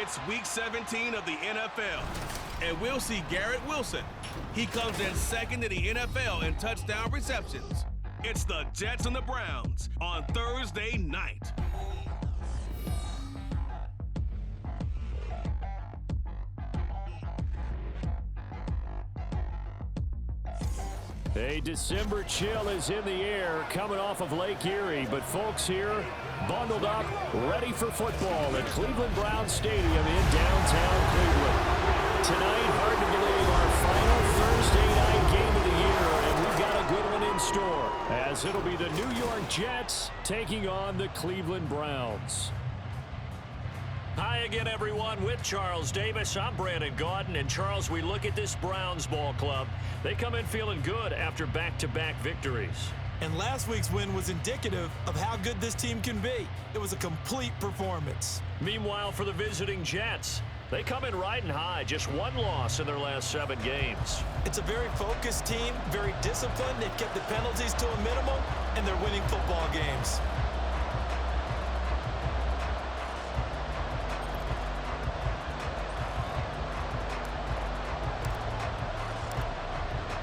It's Week 17 of the NFL, and we'll see Garrett Wilson. He comes in second in the NFL in touchdown receptions. It's the Jets and the Browns on Thursday night. A December chill is in the air coming off of Lake Erie, but folks here bundled up, ready for football at Cleveland Browns Stadium in downtown Cleveland. Tonight, hard to believe, our final Thursday night game of the year, and we've got a good one in store, as it'll be the New York Jets taking on the Cleveland Browns. Hi again, everyone, with Charles Davis. I'm Brandon Gaudin, and Charles, we look at this Browns ball club. They come in feeling good after back-to-back victories. And last week's win was indicative of how good this team can be. It was a complete performance. Meanwhile, for the visiting Jets, they come in riding high, just one loss in their last 7 games. It's a very focused team, very disciplined. They've kept the penalties to a minimum, and they're winning football games.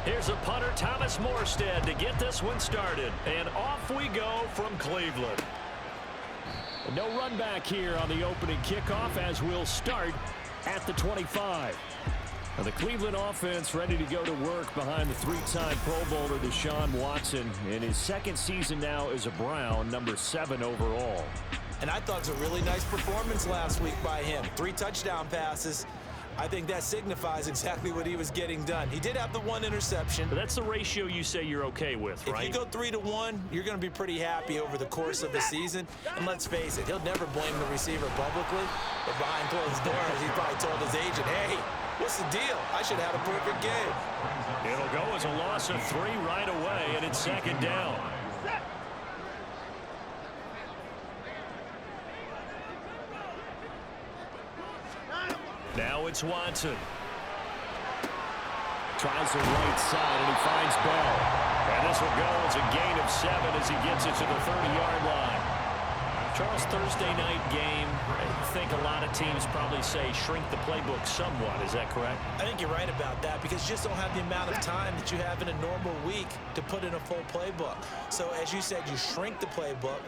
Here's a punter, Thomas Morstead, to get this one started. And off we go from Cleveland. No run back here on the opening kickoff as we'll start at the 25. Now the Cleveland offense ready to go to work behind the 3-time Pro Bowler Deshaun Watson in his second season now as a Brown, number 7 overall. And I thought it was a really nice performance last week by him. 3 touchdown passes. I think that signifies exactly what he was getting done. He did have the 1 interception. But that's the ratio you say you're okay with, right? If you go 3-to-1, you're going to be pretty happy over the course of the season. And let's face it, he'll never blame the receiver publicly. But behind closed doors, he probably told his agent, hey, what's the deal? I should have had a perfect game. It'll go as a loss of 3 right away, and it's second down. Now it's Watson. Tries the right side, and he finds Bell. And this will go as a gain of 7 as he gets it to the 30-yard line. Charles, Thursday night game, I think a lot of teams probably say shrink the playbook somewhat. Is that correct? I think you're right about that because you just don't have the amount of time that you have in a normal week to put in a full playbook. So as you said, you shrink the playbook.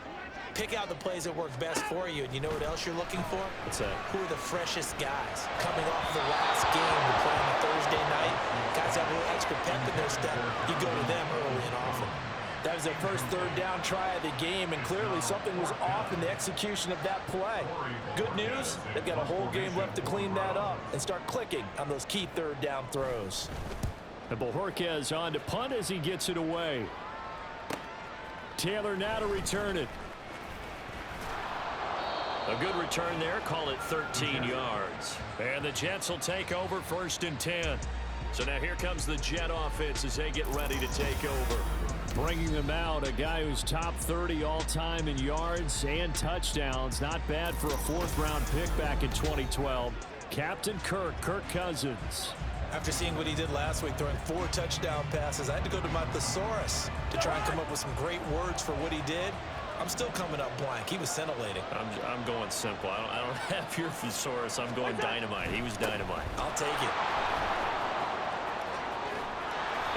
Pick out the plays that work best for you. And you know what else you're looking for? What's that? Who are the freshest guys coming off the last game to play on a Thursday night? Guys have a little extra pep in their step. You go to them early and often. That was their first 3rd down try of the game, and clearly something was off in the execution of that play. Good news, they've got a whole game left to clean that up and start clicking on those key 3rd down throws. And Bojorquez on to punt as he gets it away. Taylor now to return it. A good return there, call it 13 yards. And the Jets will take over 1st and 10. So now here comes the Jet offense as they get ready to take over. Bringing them out, a guy who's top 30 all-time in yards and touchdowns. Not bad for a 4th-round pick back in 2012. Captain Kirk Cousins. After seeing what he did last week, throwing 4 touchdown passes, I had to go to my thesaurus to try and come up with some great words for what he did. I'm still coming up blank. He was scintillating. I'm going simple. I don't have your thesaurus. I'm going dynamite. He was dynamite. I'll take it.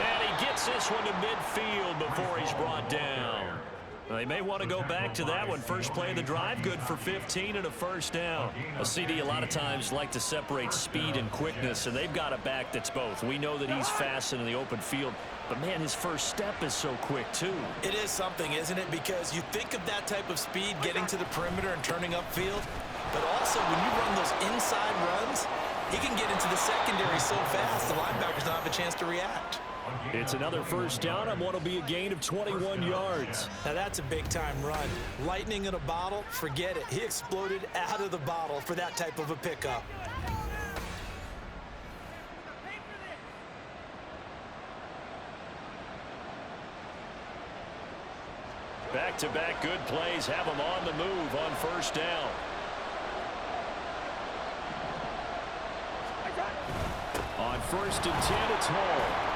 And he gets this one to midfield before he's brought down. They may want to go back to that one. First play of the drive, good for 15 and a 1st down. A CD a lot of times like to separate speed and quickness, and they've got a back that's both. We know that he's fast in the open field, but, man, his first step is so quick, too. It is something, isn't it? Because you think of that type of speed getting to the perimeter and turning upfield, but also when you run those inside runs, he can get into the secondary so fast the linebackers don't have a chance to react. It's another 1st down on what will be a gain of 21 yards. Now that's a big-time run. Lightning in a bottle, forget it. He exploded out of the bottle for that type of a pickup. Back-to-back good plays have him on the move on 1st down. On 1st and 10, it's Hall.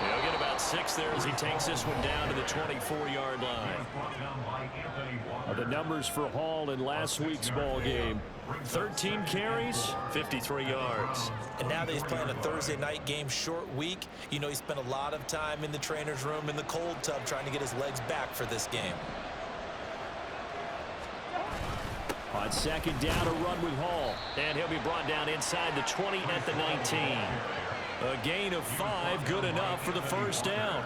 He'll get about 6 there as he takes this one down to the 24-yard line. The numbers for Hall in last week's ball game. 13 carries, 53 yards. And now that he's playing a Thursday night game, short week, you know he spent a lot of time in the trainer's room, in the cold tub, trying to get his legs back for this game. On second down, a run with Hall. And he'll be brought down inside the 20 at the 19. A gain of 5, good enough for the first down.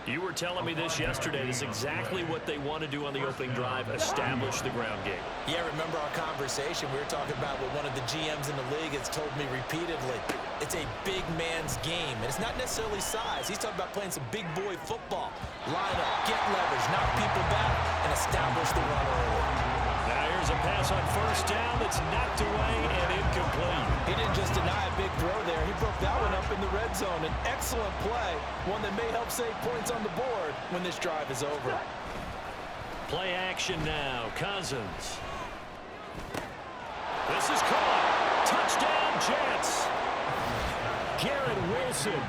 You were telling me this yesterday. This is exactly what they want to do on the opening drive, establish the ground game. Yeah, remember our conversation? We were talking about what one of the GMs in the league has told me repeatedly. It's a big man's game, and it's not necessarily size. He's talking about playing some big boy football. Line up, get leverage, knock people back, and establish the run early. Now here's a pass on first down that's knocked away and incomplete. He didn't just deny a big throw there. He broke that one up in the red zone. An excellent play, one that may help save points on the board when this drive is over. Play action now. Cousins. This is caught. Touchdown, Jets. Garrett Wilson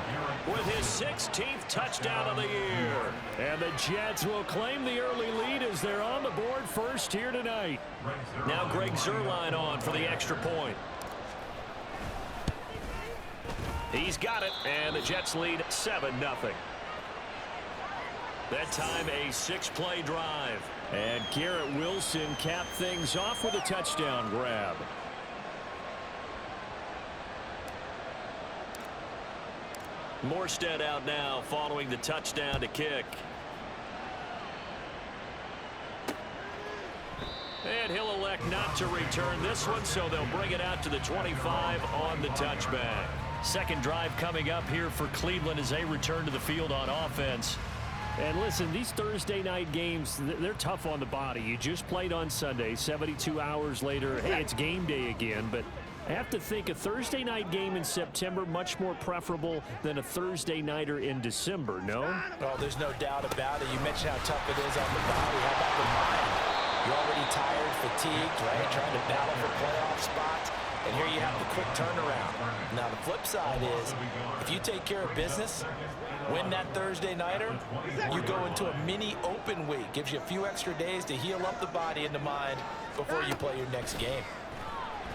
with his 16th touchdown of the year. And the Jets will claim the early lead as they're on the board first here tonight. Now Greg Zuerlein on for the extra point. He's got it, and the Jets lead 7-0. That time a 6-play drive. And Garrett Wilson capped things off with a touchdown grab. Morstead out now following the touchdown to kick. And he'll elect not to return this one, so they'll bring it out to the 25 on the touchback. Second drive coming up here for Cleveland as they return to the field on offense. And listen, these Thursday night games, they're tough on the body. You just played on Sunday, 72 hours later, hey, it's game day again. But I have to think a Thursday night game in September much more preferable than a Thursday nighter in December, no? Oh, there's no doubt about it. You mentioned how tough it is on the body. How about the mind? You're already tired, fatigued, right? Trying to battle for playoff spots. And here you have the quick turnaround. Now, the flip side is, if you take care of business, win that Thursday nighter, you go into a mini open week. Gives you a few extra days to heal up the body and the mind before you play your next game.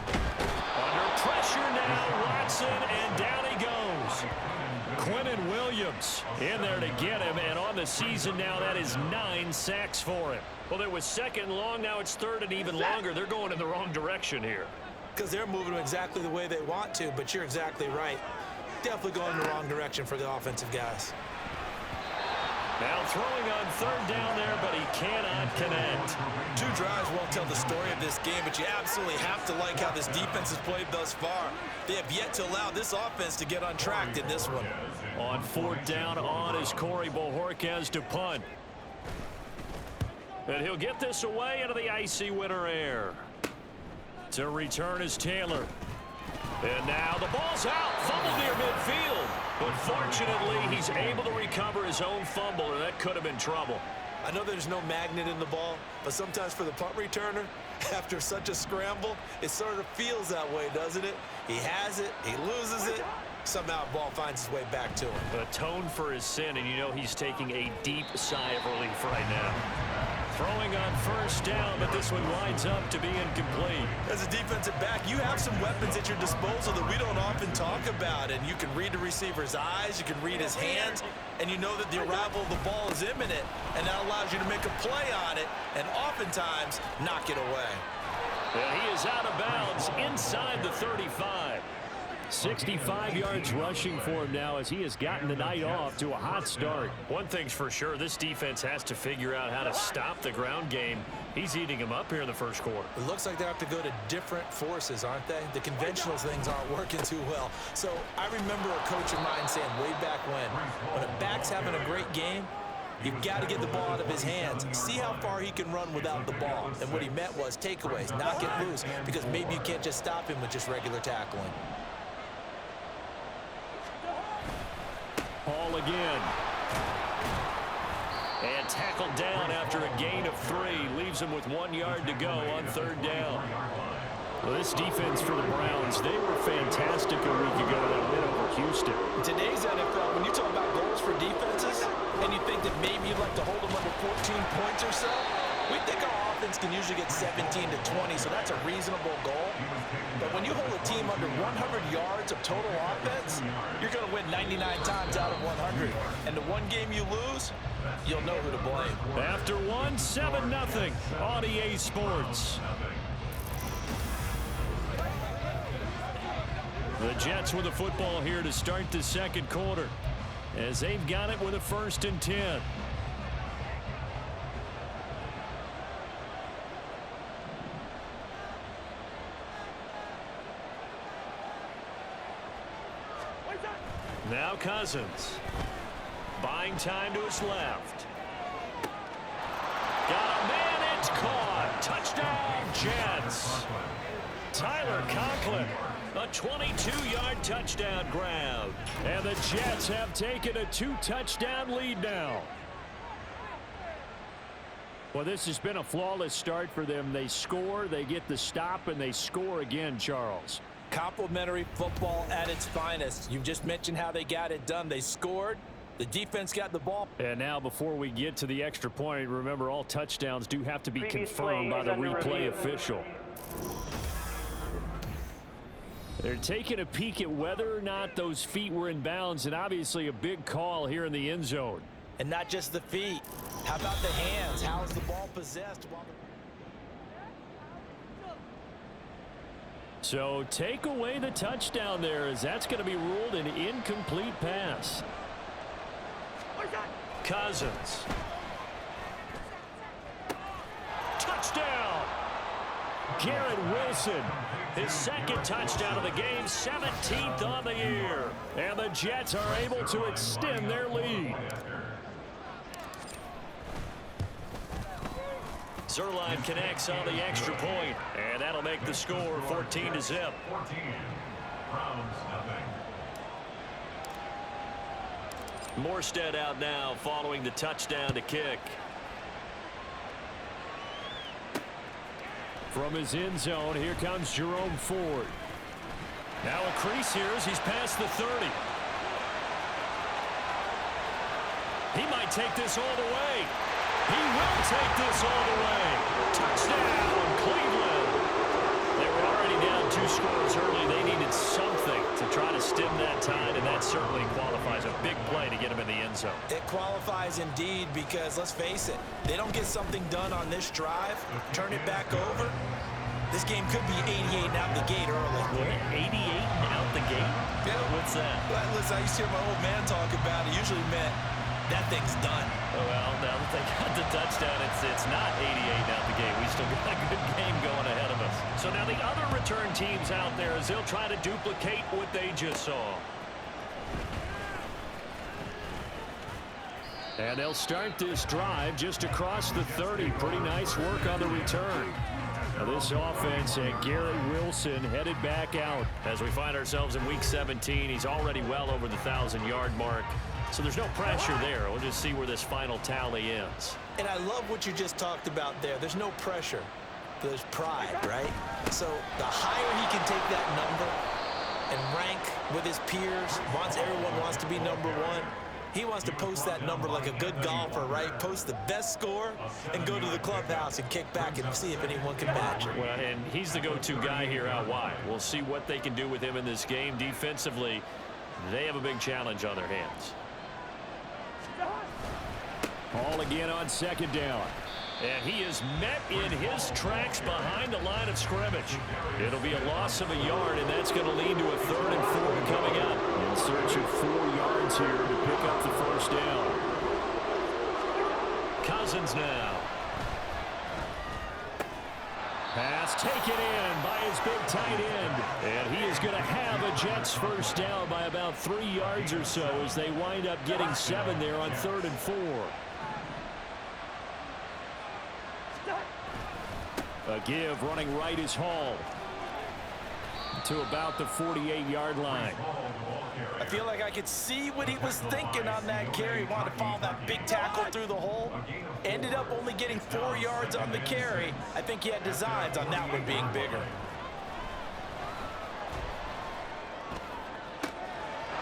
Under pressure now, Watson, and down he goes. Quinnen Williams in there to get him, and on the season now, that is 9 sacks for him. Well, it was second long, now it's third and even longer. They're going in the wrong direction here. Because they're moving exactly the way they want to, but you're exactly right. Definitely going in the wrong direction for the offensive guys. Now throwing on third down there, but he cannot connect. 2 drives won't tell the story of this game, but you absolutely have to like how this defense has played thus far. They have yet to allow this offense to get on track in this one. On fourth down on is Corey Bojorquez to punt. And he'll get this away into the icy winter air. To return is Taylor. And now the ball's out. Fumble near midfield. But fortunately, he's able to recover his own fumble, or that could have been trouble. I know there's no magnet in the ball, but sometimes for the punt returner, after such a scramble, it sort of feels that way, doesn't it? He has it, he loses it, somehow the ball finds its way back to him. Atone for his sin, and you know he's taking a deep sigh of relief right now. Throwing on first down, but this one winds up to be incomplete. As a defensive back, you have some weapons at your disposal that we don't often talk about, and you can read the receiver's eyes, you can read his hands, and you know that the arrival of the ball is imminent, and that allows you to make a play on it, and oftentimes knock it away. And he is out of bounds inside the 35. 65 yards rushing for him now as he has gotten the night off to a hot start. One thing's for sure, this defense has to figure out how to stop the ground game. He's eating him up here in the first quarter. It looks like they have to go to different forces, aren't they? The conventional things aren't working too well. So I remember a coach of mine saying way back when a back's having a great game, you've got to get the ball out of his hands. See how far he can run without the ball. And what he meant was takeaways, knock it loose, because maybe you can't just stop him with just regular tackling. Hall again. And tackled down after a gain of 3. Leaves him with 1 yard to go on third down. Well, this defense for the Browns, they were fantastic a week ago in that win over Houston. In today's NFL, when you talk about goals for defenses, and you think that maybe you'd like to hold them under 14 points or so, we think our offense can usually get 17 to 20, so that's a reasonable goal. But when you hold a team under 100 yards of total offense, you're going to win 99 times out of 100. And the one game you lose, you'll know who to blame. After one, 7-0 on EA Sports. The Jets with the football here to start the second quarter, as they've got it with a 1st and 10. Now Cousins. Buying time to his left. Got a man, it's caught. Touchdown, Jets. Tyler Conklin, a 22-yard touchdown grab. And the Jets have taken a 2-touchdown lead now. Well, this has been a flawless start for them. They score, they get the stop, and they score again, Charles. Complimentary football at its finest. You've just mentioned how they got it done. They scored. The defense got the ball. And now before we get to the extra point, remember all touchdowns do have to be confirmed by the replay official. They're taking a peek at whether or not those feet were in bounds, and obviously a big call here in the end zone. And not just the feet. How about the hands? How is the ball possessed? So take away the touchdown there, as that's going to be ruled an incomplete pass. Cousins. Touchdown! Garrett Wilson, his 2nd touchdown of the game, 17th on the year. And the Jets are able to extend their lead. Zerline connects on the extra point, and that'll make the score 14-0. Morstead out now following the touchdown to kick. From his end zone, here comes Jerome Ford. Now a crease here as he's past the 30. He might take this all the way. He will take this all the way. Touchdown, Cleveland. They were already down 2 scores early. They needed something to try to stem that tide, and that certainly qualifies. A big play to get them in the end zone. It qualifies indeed, because let's face it, they don't get something done on this drive, turn it back over. This game could be 88 and out the gate early. What, 88 and out the gate? Yeah. What's that? Well, listen, I used to hear my old man talk about it. Usually meant that thing's done. Well, now that they got the touchdown, it's not 88 out the gate. We still got a good game going ahead of us. So now the other return teams out there, as they'll try to duplicate what they just saw. And they'll start this drive just across the 30. Pretty nice work on the return. Now this offense and Garrett Wilson headed back out. As we find ourselves in Week 17, he's already well over the 1,000-yard mark. So there's no pressure there. We'll just see where this final tally ends. And I love what you just talked about there. There's no pressure. There's pride, right? So the higher he can take that number and rank with his peers, everyone wants to be number 1. He wants to post that number like a good golfer, right? Post the best score and go to the clubhouse and kick back and see if anyone can match it. Well, and he's the go-to guy here out wide. We'll see what they can do with him in this game. Defensively, they have a big challenge on their hands. Ball again on 2nd down. And he is met in his tracks behind the line of scrimmage. It'll be a loss of a yard, and that's going to lead to a 3rd and 4 coming up. In search of 4 yards here to pick up the 1st down. Cousins now. Pass taken in by his big tight end. And he is going to have a Jets 1st down by about 3 yards or so as they wind up getting 7 there on 3rd and 4. A give running right is Hall to about the 48-yard line. I feel like I could see what he was thinking on that carry. He wanted to follow that big tackle through the hole. Ended up only getting 4 yards on the carry. I think he had designs on that one being bigger.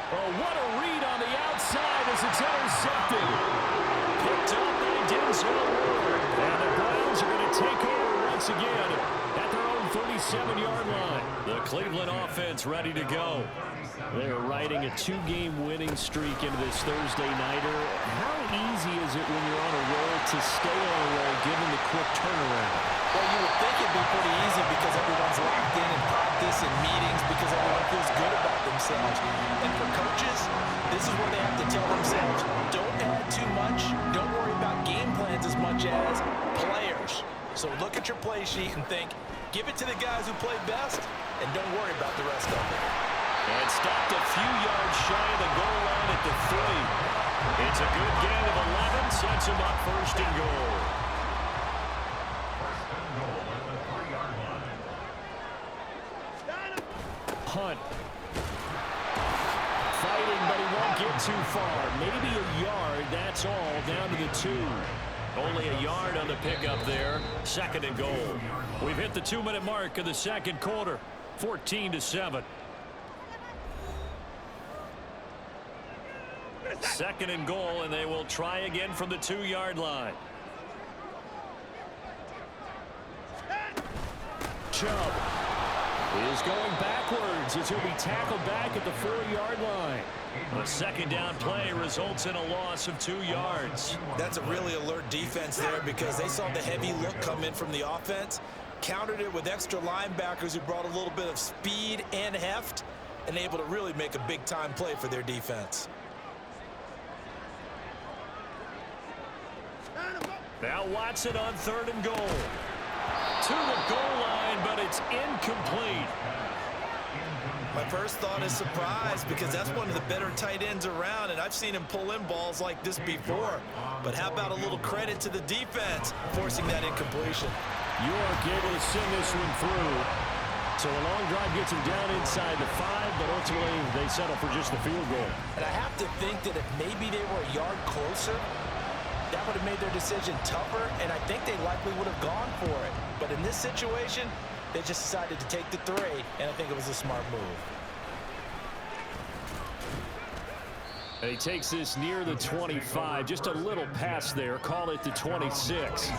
Oh, what a read on the outside as it's intercepted. Picked up by Denzel Ward. And the Browns are going to take over once again at their own 37-yard line. The Cleveland offense ready to go. They're riding a 2-game winning streak into this Thursday nighter. How easy is it when you're on a roll to stay on a roll given the quick turnaround? Well, you would think it'd be pretty easy because everyone's locked in practice and meetings because everyone feels good about themselves. And for coaches, this is where they have to tell themselves, don't add too much, don't worry about game plans as much as players. So look at your play sheet and think, give it to the guys who play best, and don't worry about the rest of it. And stopped a few yards shy of the goal line at the 3. It's a good gain of 11, sets him up first and goal. Hunt. Fighting, but he won't get too far. Maybe a yard, that's all, down to the 2. Only a yard on the pickup there. Second and goal. We've hit the 2-minute mark of the second quarter. 14-7. Second and goal, and they will try again from the 2-yard line. Chubb is going backwards as he'll be tackled back at the 4-yard line. A second down play results in a loss of 2 yards. That's a really alert defense there because they saw the heavy look come in from the offense, countered it with extra linebackers who brought a little bit of speed and heft, and able to really make a big-time play for their defense. Now Watson on 3rd and goal. To the goal line, but it's incomplete. My first thought is surprise because that's one of the better tight ends around, and I've seen him pull in balls like this before. But how about a little credit to the defense forcing that incompletion? York able to send this one through. So a long drive gets him down inside the 5, but ultimately they settle for just the field goal. And I have to think that if maybe they were a yard closer, that would have made their decision tougher, and I think they likely would have gone for it. But in this situation, they just decided to take the 3, and I think it was a smart move. And he takes this near the 25, just a little pass there, call it the 26.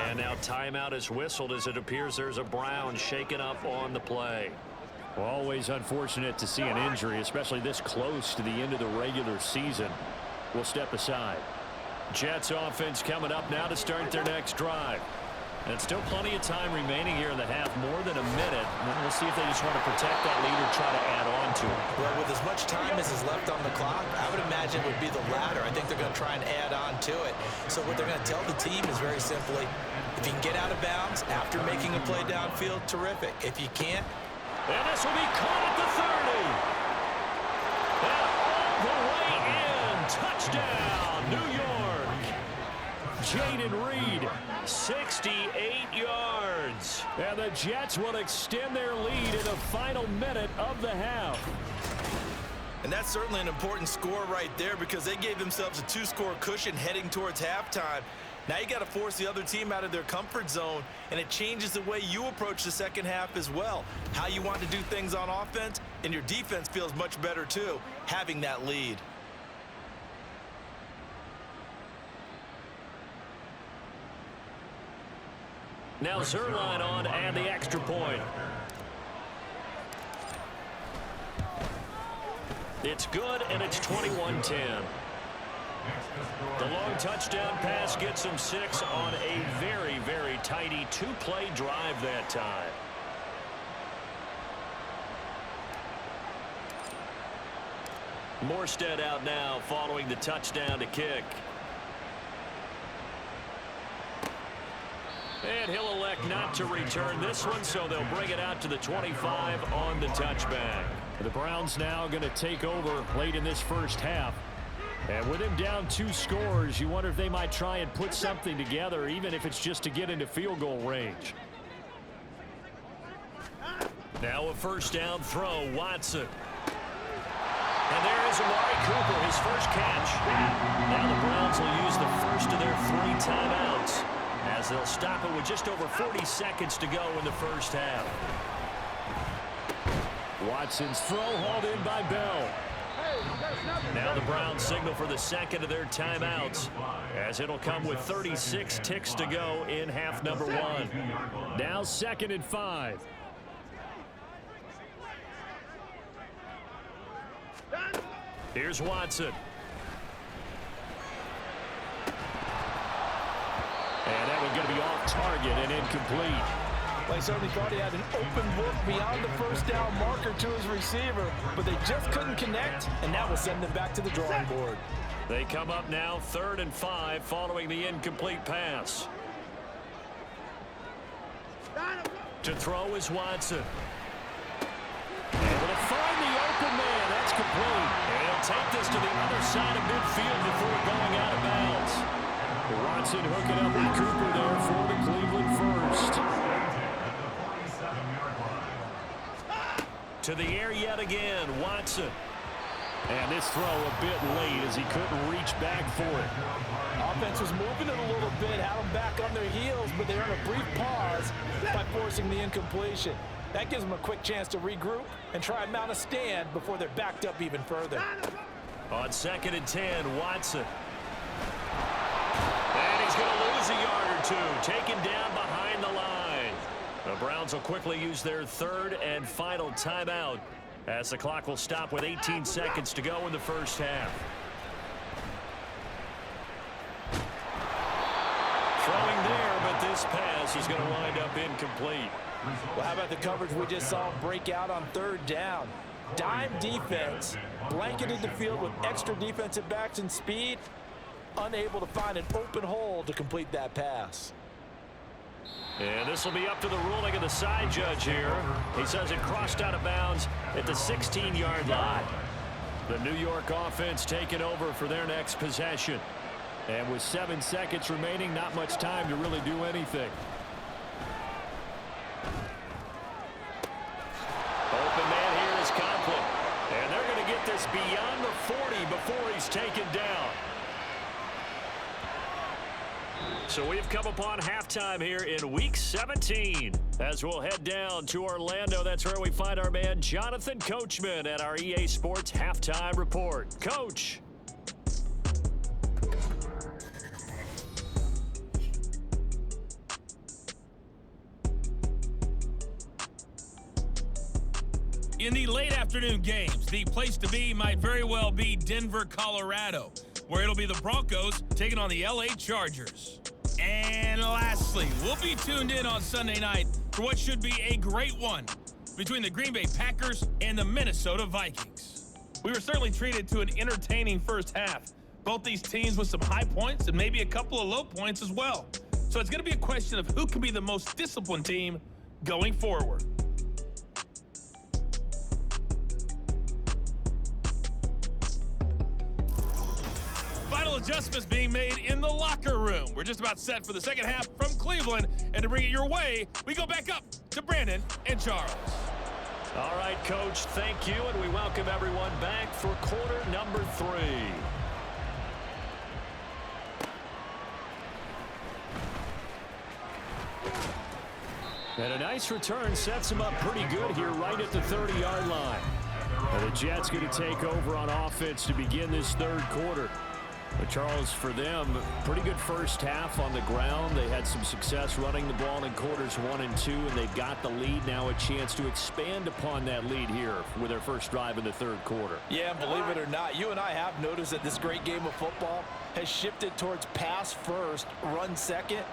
And now timeout is whistled as it appears there's a Brown shaken up on the play. Well, always unfortunate to see an injury, especially this close to the end of the regular season. We'll step aside. Jets offense coming up now to start their next drive. And still plenty of time remaining here in the half, more than a minute. And we'll see if they just want to protect that lead or try to add on to it. Well, with as much time as is left on the clock, I would imagine it would be the latter. I think they're going to try and add on to it. So what they're going to tell the team is very simply, if you can get out of bounds after making a play downfield, terrific. If you can't, and this will be caught at the 30. And all the way in. Touchdown, New York. Jaden Reed, 68 yards. And the Jets will extend their lead in the final minute of the half. and that's certainly an important score right there because they gave themselves a 2-score cushion heading towards halftime. Now you got to force the other team out of their comfort zone, and it changes the way you approach the second half as well. How you want to do things on offense, and your defense feels much better too, having that lead. Now Zerline on and the extra point. It's good, and it's 21-10. The long touchdown pass gets him 6 on a very, very tidy 2-play drive that time. Morstead out now following the touchdown to kick. And he'll elect not to return this one, so they'll bring it out to the 25 on the touchback. The Browns now going to take over late in this first half. And with him down 2 scores, you wonder if they might try and put something together, even if it's just to get into field goal range. Now a first down throw, Watson. And there is Amari Cooper, his first catch. Now the Browns will use the first of their 3 timeouts, as they'll stop it with just over 40 seconds to go in the first half. Watson's throw hauled in by Bell. Now the Browns signal for the second of their timeouts, as it'll come with 36 ticks to go in half number 1. Now 2nd and 5. Here's Watson. And that one's going to be off target and incomplete. Well, he certainly thought he had an open look beyond the first down marker to his receiver, but they just couldn't connect, and that will send them back to the drawing board. They come up now 3rd and 5 following the incomplete pass. To throw is Watson. Able to find the open man. That's complete. And he'll take this to the other side of midfield before going out of bounds. Watson hooking up with Cooper there for the Cleveland first. To the air yet again, Watson. And this throw a bit late as he couldn't reach back for it. Offense was moving it a little bit, had them back on their heels, but they earned a brief pause by forcing the incompletion. That gives them a quick chance to regroup and try and mount a stand before they're backed up even further. On 2nd and 10, Watson. And he's going to lose a yard or two, taken down behind the line. The Browns will quickly use their 3rd and final timeout, as the clock will stop with 18 seconds to go in the first half. Throwing there, but this pass is going to wind up incomplete. Well, how about the coverage we just saw break out on 3rd down? Dime defense, blanketed the field with extra defensive backs and speed, unable to find an open hole to complete that pass. And this will be up to the ruling of the side judge here. He says it crossed out of bounds at the 16-yard line. The New York offense taking over for their next possession. And with 7 seconds remaining, not much time to really do anything. Open man here is Conklin. And they're going to get this beyond the 40 before he's taken down. So we've come upon halftime here in Week 17. As we'll head down to Orlando, that's where we find our man Jonathan Coachman at our EA Sports Halftime Report. Coach. In the late afternoon games, the place to be might very well be Denver, Colorado, where it'll be the Broncos taking on the LA Chargers. And lastly, we'll be tuned in on Sunday night for what should be a great one between the Green Bay Packers and the Minnesota Vikings. We were certainly treated to an entertaining first half. Both these teams with some high points and maybe a couple of low points as well. So it's going to be a question of who can be the most disciplined team going forward. Final adjustments being made in the locker room. We're just about set for the second half from Cleveland. And to bring it your way, we go back up to Brandon and Charles. All right, Coach, thank you. And we welcome everyone back for quarter number 3. And a nice return sets him up pretty good here right at the 30-yard line. And the Jets going to take over on offense to begin this third quarter. But Charles, for them, pretty good first half on the ground. They had some success running the ball in quarters 1 and 2, and they've got the lead now, a chance to expand upon that lead here with their first drive in the third quarter. Yeah, and believe it or not, you and I have noticed that this great game of football has shifted towards pass first, run second.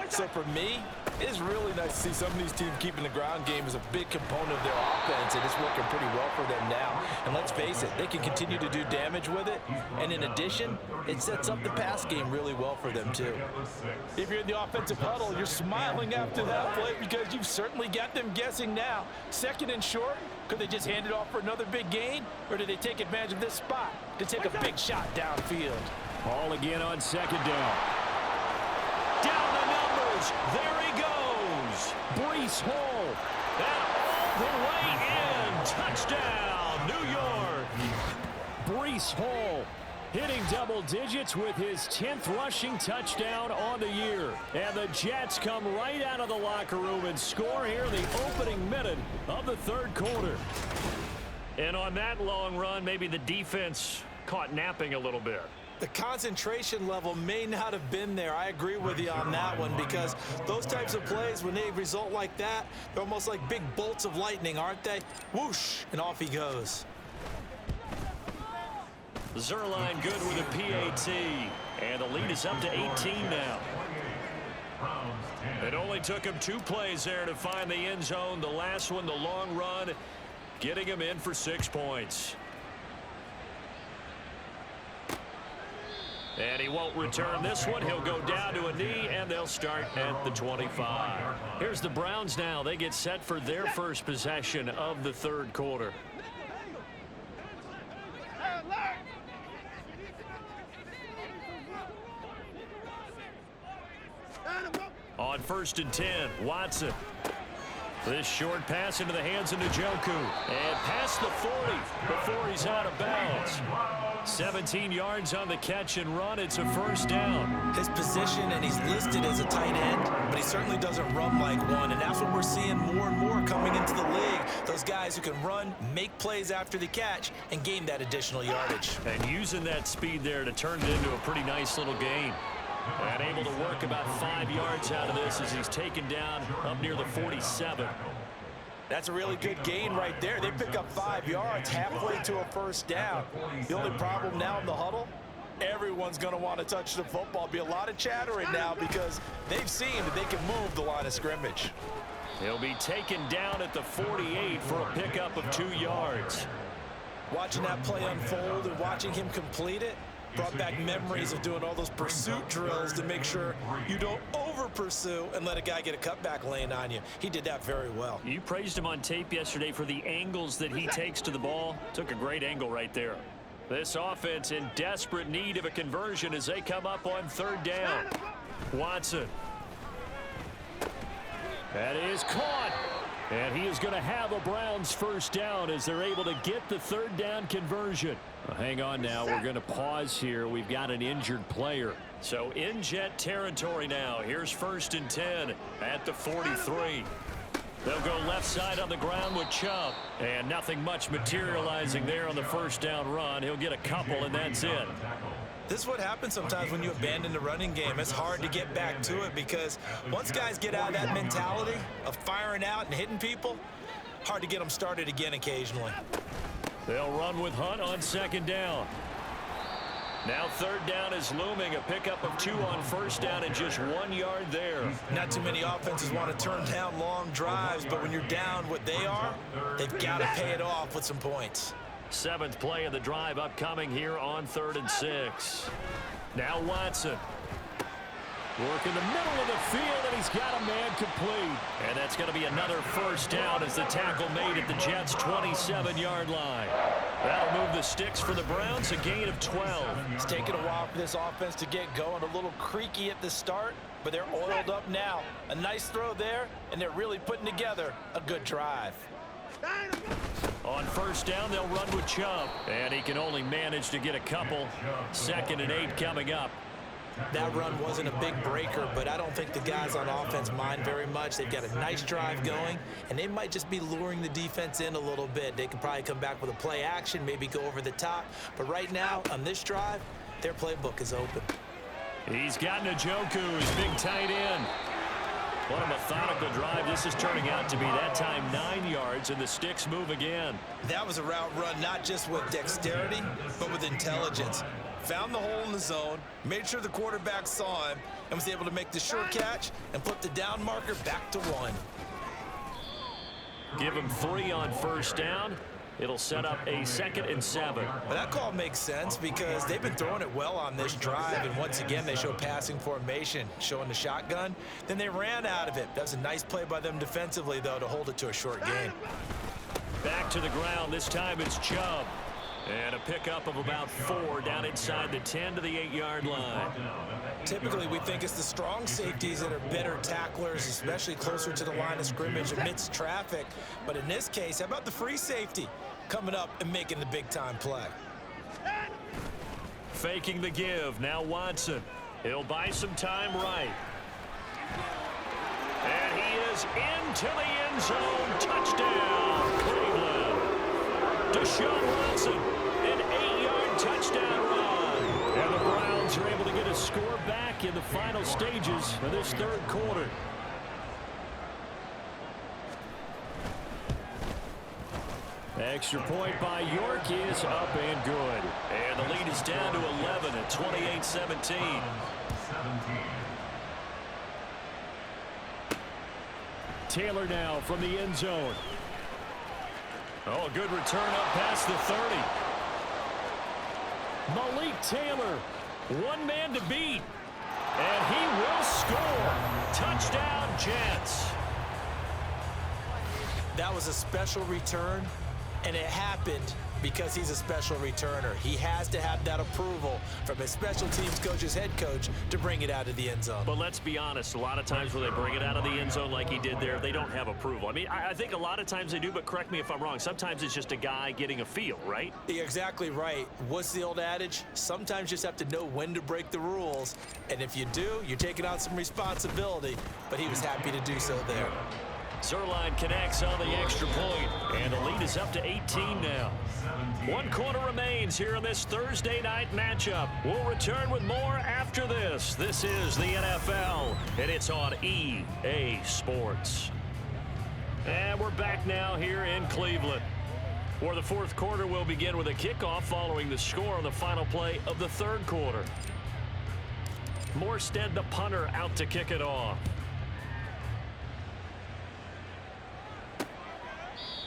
So for me, it's really nice to see some of these teams keeping the ground game as a big component of their offense, and it's working pretty well for them now. And let's face it, they can continue to do damage with it. And in addition, it sets up the pass game really well for them too. If you're in the offensive huddle, you're smiling after that play because you've certainly got them guessing now. 2nd and short, could they just hand it off for another big gain? Or did they take advantage of this spot to take a big shot downfield? Ball again on 2nd down. Down the numbers. There he goes. Breece Hall. And all the way in. Touchdown, New York. Breece Hall hitting double digits with his 10th rushing touchdown on the year. And the Jets come right out of the locker room and score here in the opening minute of the third quarter. And on that long run, maybe the defense caught napping a little bit. The concentration level may not have been there. I agree with you on that one, because those types of plays, when they result like that, they're almost like big bolts of lightning, aren't they? Whoosh, and off he goes. Zerline good with a PAT, and the lead is up to 18 now. It only took him 2 plays there to find the end zone. The last one, the long run, getting him in for 6 points. And he won't return this one. He'll go down to a knee, and they'll start at the 25. Here's the Browns now. They get set for their first possession of the third quarter. On 1st and 10, Watson. This short pass into the hands of Njoku. And past the 40 before he's out of bounds. 17 yards on the catch and run. It's a first down. His position, and he's listed as a tight end, but he certainly doesn't run like one, and that's what we're seeing more and more coming into the league. Those guys who can run, make plays after the catch, and gain that additional yardage. And using that speed there to turn it into a pretty nice little gain. And able to work about 5 yards out of this as he's taken down up near the 47. That's a really good gain right there. They pick up 5 yards halfway to a first down. The only problem now in the huddle, everyone's going to want to touch the football. Be a lot of chattering now because they've seen that they can move the line of scrimmage. He'll be taken down at the 48 for a pickup of 2 yards. Watching that play unfold and watching him complete it brought back memories of doing all those pursuit drills to make sure you don't over-pursue and let a guy get a cutback lane on you. He did that very well. You praised him on tape yesterday for the angles that he takes to the ball. Took a great angle right there. This offense in desperate need of a conversion as they come up on 3rd down. Watson. That is caught. And he is going to have a Browns first down as they're able to get the 3rd down conversion. Well, hang on now. We're going to pause here. We've got an injured player. So in Jet territory now. Here's 1st and 10 at the 43. They'll go left side on the ground with Chubb. And nothing much materializing there on the first down run. He'll get a couple, and that's it. This is what happens sometimes when you abandon the running game. It's hard to get back to it because once guys get out of that mentality of firing out and hitting people, hard to get them started again occasionally. They'll run with Hunt on 2nd down. Now 3rd down is looming. A pickup of 2 on 1st down and just 1 yard there. Not too many offenses want to turn down long drives, but when you're down what they are, they've got to pay it off with some points. 7th play of the drive upcoming here on 3rd and 6. Now Watson. Work in the middle of the field, and he's got a man complete. And that's going to be another first down as the tackle made at the Jets' 27-yard line. That'll move the sticks for the Browns, a gain of 12. It's taken a while for this offense to get going. A little creaky at the start, but they're oiled up now. A nice throw there, and they're really putting together a good drive. On 1st down, they'll run with Chubb. And he can only manage to get a couple. 2nd and 8 coming up. That run wasn't a big breaker, but I don't think the guys on offense mind very much. They've got a nice drive going, and they might just be luring the defense in a little bit. They can probably come back with a play action, maybe go over the top. But right now, on this drive, their playbook is open. He's got Njoku, his big tight end. What a methodical drive this is turning out to be. That time 9 yards, and the sticks move again. That was a route run not just with dexterity, but with intelligence. Found the hole in the zone, made sure the quarterback saw him, and was able to make the short catch and put the down marker back to 1. Give him 3 on 1st down. It'll set up a 2nd and 7. But that call makes sense because they've been throwing it well on this drive, and once again they show passing formation, showing the shotgun. Then they ran out of it. That was a nice play by them defensively, though, to hold it to a short game. Back to the ground. This time it's Chubb. And a pickup of about 4 down inside the 10 to the 8-yard line. Typically, we think it's the strong safeties that are better tacklers, especially closer to the line of scrimmage amidst traffic. But in this case, how about the free safety coming up and making the big-time play? Faking the give. Now Watson. He'll buy some time right. And he is into the end zone. Touchdown, Cleveland. Deshaun Watson, an 8-yard touchdown run. And the Browns are able to get a score back in the final stages of this third quarter. Extra point by York is up and good. And the lead is down to 11 at 28-17. Taylor now from the end zone. Oh, a good return up past the 30. Malik Taylor, one man to beat. And he will score. Touchdown, Jets. That was a special return, and it happened because he's a special returner. He has to have that approval from his special teams coach's head coach to bring it out of the end zone. But let's be honest, a lot of times when they bring it out of the end zone like he did there, they don't have approval. I mean, I think a lot of times they do, but correct me if I'm wrong. Sometimes it's just a guy getting a feel, right? You're exactly right. What's the old adage? Sometimes you just have to know when to break the rules. And if you do, you're taking on some responsibility. But he was happy to do so there. Zerline connects on the extra point, and the lead is up to 18 now. 1 quarter remains here in this Thursday night matchup. We'll return with more after this. This is the NFL, and it's on EA Sports. And we're back now here in Cleveland, where the fourth quarter will begin with a kickoff following the score on the final play of the third quarter. Morstead, the punter, out to kick it off.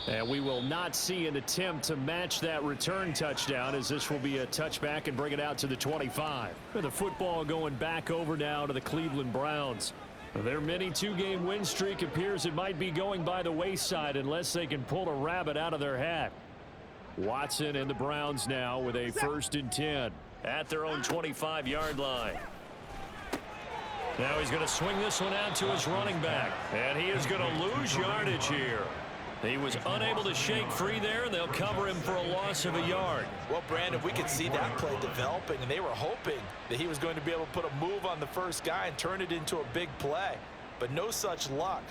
And we will not see an attempt to match that return touchdown, as this will be a touchback and bring it out to the 25. And the football going back over now to the Cleveland Browns. Their mini two-game win streak appears it might be going by the wayside unless they can pull a rabbit out of their hat. Watson and the Browns now with a 1st and 10. At their own 25-yard line. Now he's going to swing this one out to his running back. And he is going to lose yardage here. He was unable to shake free there, and they'll cover him for a loss of a yard. Well, Brandon, we could see that play developing, and they were hoping that he was going to be able to put a move on the first guy and turn it into a big play. But no such luck.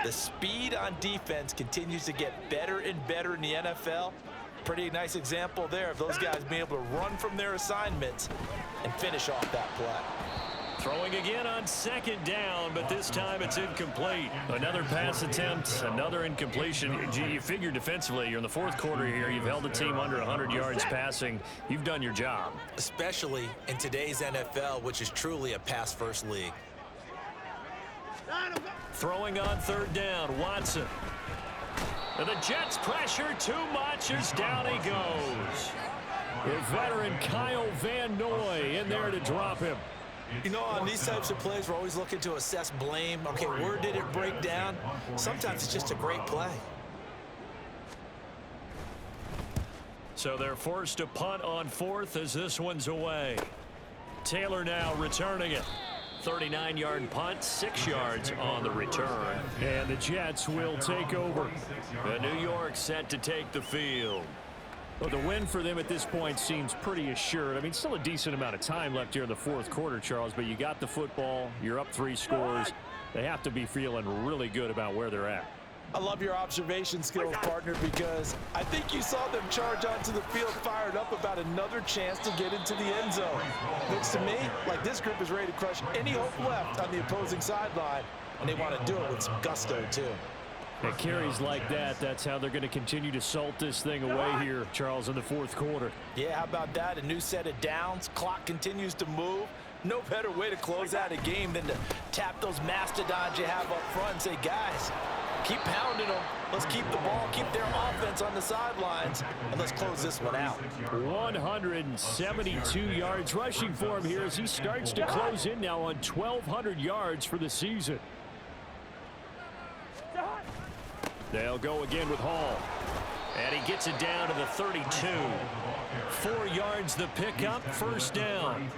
The speed on defense continues to get better and better in the NFL. Pretty nice example there of those guys being able to run from their assignments and finish off that play. Throwing again on 2nd down, but this time it's incomplete. Another pass attempt, another incompletion. You figure defensively, you're in the fourth quarter here. You've held the team under 100 yards passing. You've done your job. Especially in today's NFL, which is truly a pass-first league. Throwing on 3rd down, Watson. And the Jets pressure too much as down he goes. The veteran Kyle Van Noy in there to drop him. You know, on these types of plays, we're always looking to assess blame. Okay, where did it break down? Sometimes it's just a great play. So they're forced to punt on 4th as this one's away. Taylor now returning it. 39-yard punt, 6 yards on the return. And the Jets will take over. The New York set to take the field. Well, the win for them at this point seems pretty assured. I mean, still a decent amount of time left here in the fourth quarter, Charles, but you got the football. You're up 3 scores. They have to be feeling really good about where they're at. I love your observation skills, partner, because I think you saw them charge onto the field fired up about another chance to get into the end zone. Looks to me like this group is ready to crush any hope left on the opposing sideline, and they want to do it with some gusto, too. At carries like that, that's how they're going to continue to salt this thing away here, Charles, in the fourth quarter. Yeah, how about that? A new set of downs. Clock continues to move. No better way to close out a game than to tap those mastodons you have up front and say, guys, keep pounding them. Let's keep the ball, keep their offense on the sidelines, and let's close this one out. 172 yards rushing for him here as he starts to close in now on 1,200 yards for the season. They'll go again with Hall. And he gets it down to the 32. 4 yards the pickup, 1st down.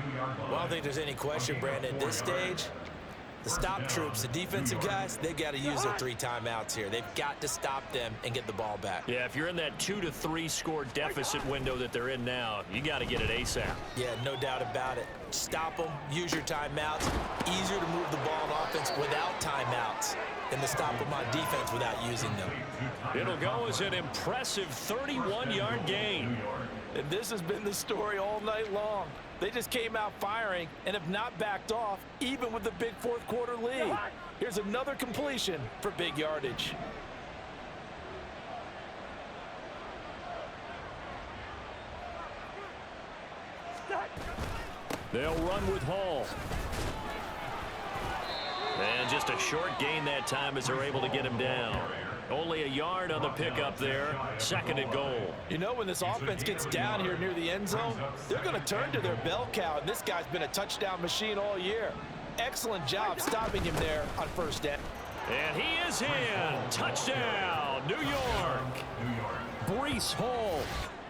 Well, I don't think there's any question, Brandon, at this stage, the stop troops, the defensive guys, they got to use their 3 timeouts here. They've got to stop them and get the ball back. Yeah, if you're in that 2 to 3 score deficit window that they're in now, you got to get it ASAP. Yeah, no doubt about it. Stop them, use your timeouts. Easier to move the ball on offense without timeouts than to stop them on defense without using them. It'll go as an impressive 31-yard gain. And this has been the story all night long. They just came out firing and have not backed off, even with the big fourth quarter lead. Here's another completion for big yardage. They'll run with Hall. And just a short gain that time as they're able to get him down. Only a yard on the pickup there. 2nd and goal. You know, when this offense gets down here near the end zone, they're going to turn to their bell cow, and this guy's been a touchdown machine all year. Excellent job stopping him there on first down. And he is in. Touchdown, New York. Breece Hall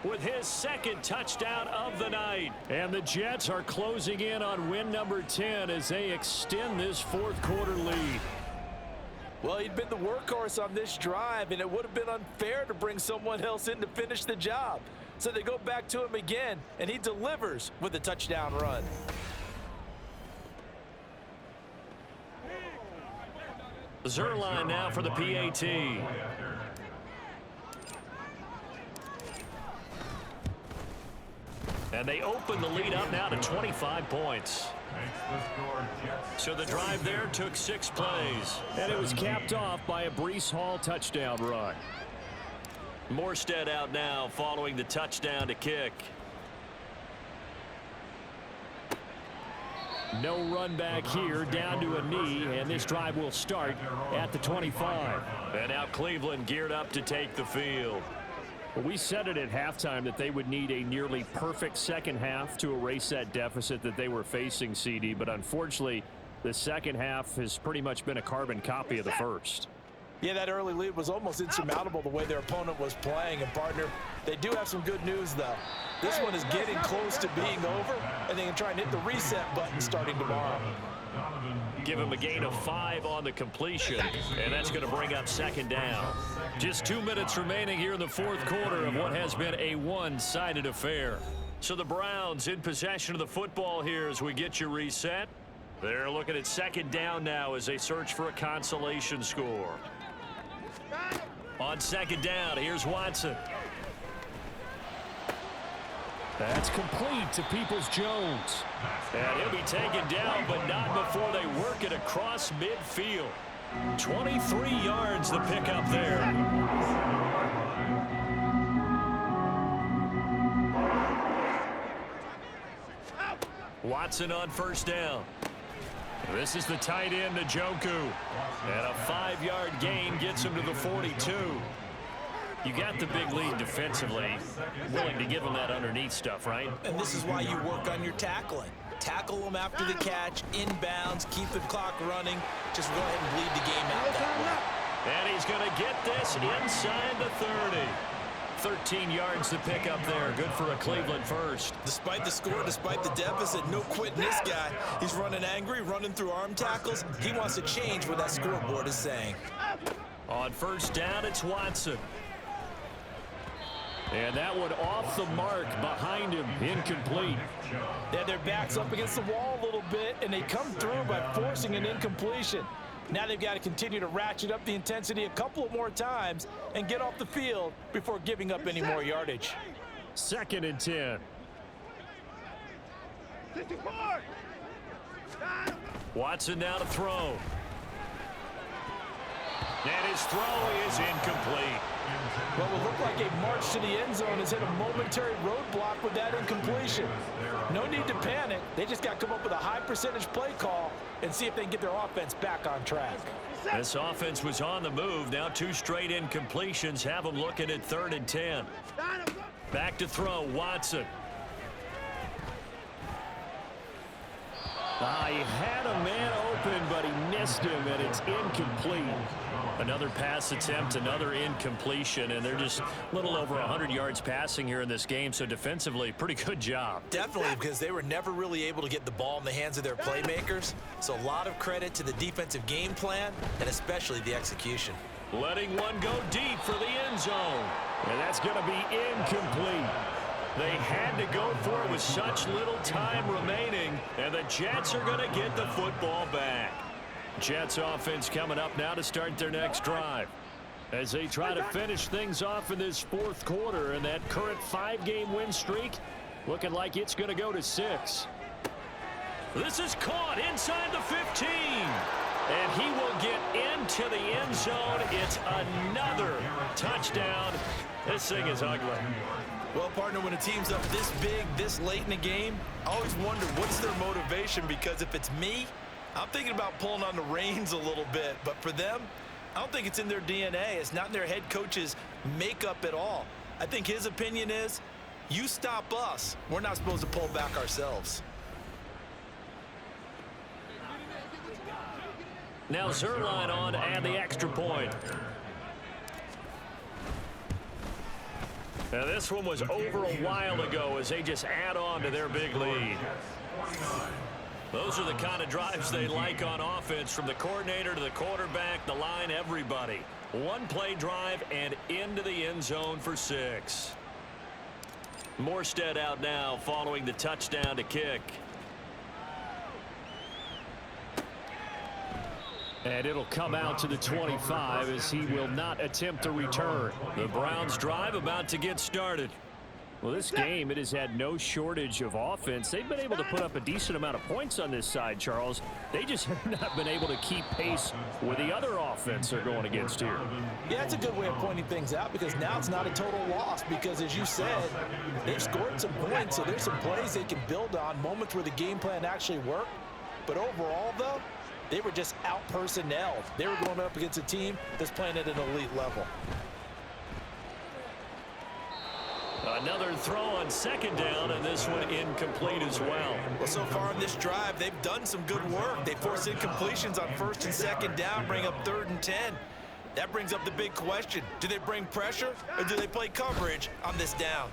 with his 2nd touchdown of the night. And the Jets are closing in on win number 10 as they extend this fourth quarter lead. Well, he'd been the workhorse on this drive, and it would have been unfair to bring someone else in to finish the job. So they go back to him again, and he delivers with a touchdown run. Zerline now for the PAT. And they open the lead up now to 25 points. So the drive there took 6 plays. And it was capped off by a Breece Hall touchdown run. Morstead out now following the touchdown to kick. No run back here, down to a knee, and this drive will start at the 25. And now Cleveland geared up to take the field. Well, we said it at halftime that they would need a nearly perfect second half to erase that deficit that they were facing, CD, but unfortunately, the second half has pretty much been a carbon copy of the first. Yeah, that early lead was almost insurmountable the way their opponent was playing. And, partner, they do have some good news, though. This one is getting close to being over, and they can try and hit the reset button starting tomorrow. Give him a gain of 5 on the completion, and that's going to bring up 2nd down. Just 2 minutes remaining here in the fourth quarter of what has been a one-sided affair. So the Browns in possession of the football here as we get you reset. They're looking at 2nd down now as they search for a consolation score. On 2nd down, here's Watson. That's complete to Peoples-Jones. And he'll be taken down, but not before they work it across midfield. 23 yards the pickup there. Watson on 1st down. This is the tight end, Njoku. And a 5-yard gain gets him to the 42. You got the big lead defensively. Willing to give them that underneath stuff, right? And this is why you work on your tackling. Tackle them after the catch, inbounds, keep the clock running. Just go ahead and bleed the game out that way. And he's going to get this inside the 30. 13 yards to pick up there. Good for a Cleveland first. Despite the score, despite the deficit, no quitting this guy. He's running angry, running through arm tackles. He wants to change what that scoreboard is saying. On 1st down, it's Watson. And that one off the mark behind him, incomplete. They had their backs up against the wall a little bit, and they come through by forcing an incompletion. Now they've got to continue to ratchet up the intensity a couple of more times and get off the field before giving up any more yardage. 2nd and 10. Watson now to throw. And his throw is incomplete. Well, it looked like a march to the end zone has hit a momentary roadblock with that incompletion. No need to panic. They just got to come up with a high percentage play call and see if they can get their offense back on track. This offense was on the move. Now 2 straight incompletions have them looking at 3rd and 10. Back to throw, Watson. He had a man open, but he missed him, and it's incomplete. Another pass attempt, another incompletion, and they're just a little over 100 yards passing here in this game, so defensively, pretty good job. Definitely, because they were never really able to get the ball in the hands of their playmakers. So a lot of credit to the defensive game plan, and especially the execution. Letting one go deep for the end zone. And that's going to be incomplete. They had to go for it with such little time remaining, and the Jets are going to get the football back. Jets offense coming up now to start their next drive. as they try to finish things off in this fourth quarter, and that current 5-game win streak looking like it's going to go to 6. This is caught inside the 15. And he will get into the end zone. It's another touchdown. This thing is ugly. Well, partner, when a team's up this big, this late in the game, I always wonder what's their motivation, because if it's me, I'm thinking about pulling on the reins a little bit. But for them, I don't think it's in their DNA. It's not in their head coach's makeup at all. I think his opinion is, you stop us, we're not supposed to pull back ourselves. Now Zerline on and the extra point. Now this one was over a while ago as they just add on to their big lead. Those are the kind of drives they like on offense, from the coordinator to the quarterback, the line, everybody. One-play drive and into the end zone for 6. Morstead out now following the touchdown to kick. And it'll come out to the 25 as he will not attempt a return. The Browns drive about to get started. Well, this game, it has had no shortage of offense. They've been able to put up a decent amount of points on this side, Charles. They just have not been able to keep pace with the other offense they're going against here. Yeah, that's a good way of pointing things out, because now it's not a total loss, because as you said, they've scored some points, so there's some plays they can build on, moments where the game plan actually worked. But overall, though, they were just out-personnelled. They were going up against a team that's playing at an elite level. Another throw on second down, and this one incomplete as well. Well, so far in this drive, they've done some good work. They forced incompletions on first and second down, bring up 3rd and 10. That brings up the big question. Do they bring pressure, or do they play coverage on this down?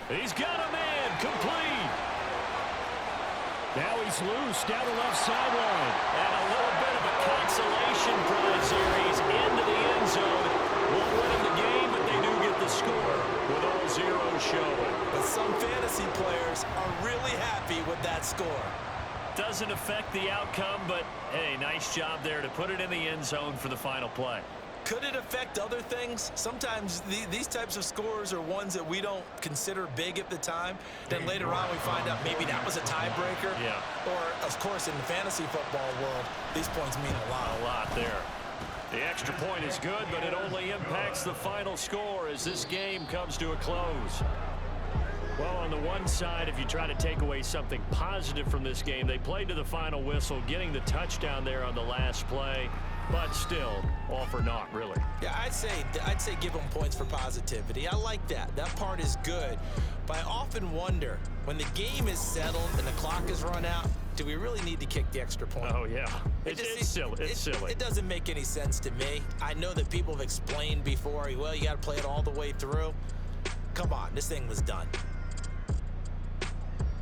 He's got a man, complete. Now he's loose down the left sideline. And a little bit of a consolation prize here. He's into the end zone. Won't win the game, but they do get the score with all zeros showing. But some fantasy players are really happy with that score. Doesn't affect the outcome, but hey, nice job there to put it in the end zone for the final play. Could it affect other things? Sometimes these types of scores are ones that we don't consider big at the time. Then later on we find out maybe that was a tiebreaker. Yeah. Or, of course, in the fantasy football world, these points mean a lot. A lot there. The extra point is good, but it only impacts the final score as this game comes to a close. Well, on the one side, if you try to take away something positive from this game, they played to the final whistle, getting the touchdown there on the last play. But still, all for naught, really. Yeah, I'd say give them points for positivity. I like that. That part is good. But I often wonder, when the game is settled and the clock is run out, do we really need to kick the extra point? Oh, yeah. It's silly. It's silly. It doesn't make any sense to me. I know that people have explained before, well, you got to play it all the way through. Come on, this thing was done.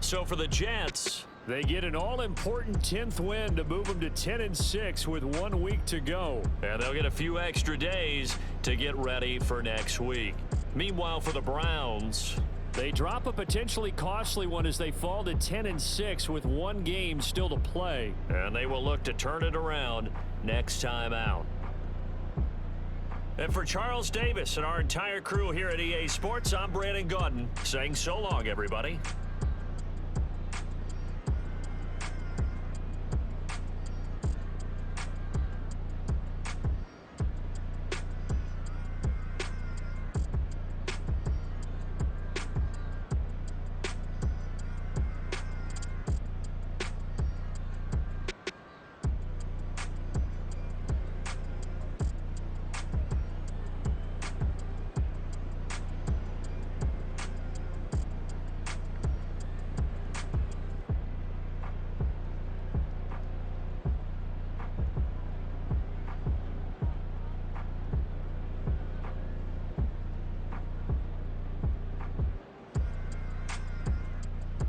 So for the Jets, they get an all-important 10th win to move them to 10-6 with 1 week to go. And they'll get a few extra days to get ready for next week. Meanwhile, for the Browns, they drop a potentially costly one as they fall to 10-6 with 1 game still to play. And they will look to turn it around next time out. And for Charles Davis and our entire crew here at EA Sports, I'm Brandon Gaudin saying so long, everybody.